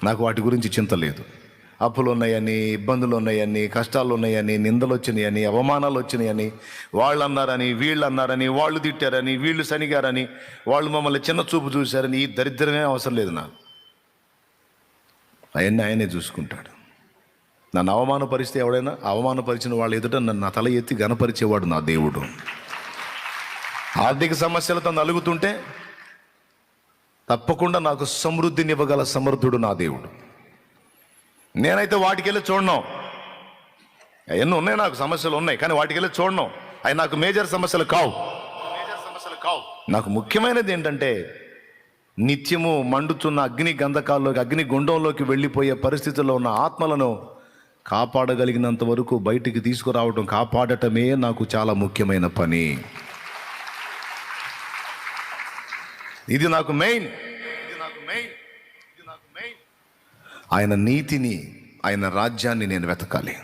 నాకు వాటి గురించి చింత లేదు. అప్పులు ఉన్నాయని, ఇబ్బందులు ఉన్నాయని, కష్టాలు ఉన్నాయని, నిందలు వచ్చినాయని, అవమానాలు వచ్చినాయని, వాళ్ళు అన్నారని, వీళ్ళు అన్నారని, వాళ్ళు తిట్టారని, వీళ్ళు శనిగారని, వాళ్ళు మమ్మల్ని చిన్న చూపు చూశారని, ఈ దరిద్రమే అవసరం లేదు నాకు. అవన్నీ ఆయనే చూసుకుంటాడు. నన్ను అవమానపరిస్తే ఎవడైనా, అవమానపరిచిన వాళ్ళ ఎదుట నన్ను నా తల ఎత్తి గణపరిచేవాడు నా దేవుడు. ఆర్థిక సమస్యలతో నలుగుతుంటే తప్పకుండా నాకు సమృద్ధినివ్వగల సమర్థుడు నా దేవుడు. నేనైతే వాటికి వెళ్ళి చూడను. ఎన్నో ఉన్నాయి, నాకు సమస్యలు ఉన్నాయి, కానీ వాటికి వెళ్ళి చూడను. అవి నాకు మేజర్ సమస్యలు కావు. నాకు ముఖ్యమైనది ఏంటంటే, నిత్యము మండుతున్న అగ్ని గంధకాల్లోకి, అగ్ని గుండంలోకి వెళ్ళిపోయే పరిస్థితుల్లో ఉన్న ఆత్మలను కాపాడగలిగినంత వరకు బయటికి తీసుకురావడం, కాపాడటమే నాకు చాలా ముఖ్యమైన పని. ఇది నాకు మెయిన్. ఆయన నీతిని, ఆయన రాజ్యాన్ని నేను వెతకాలి.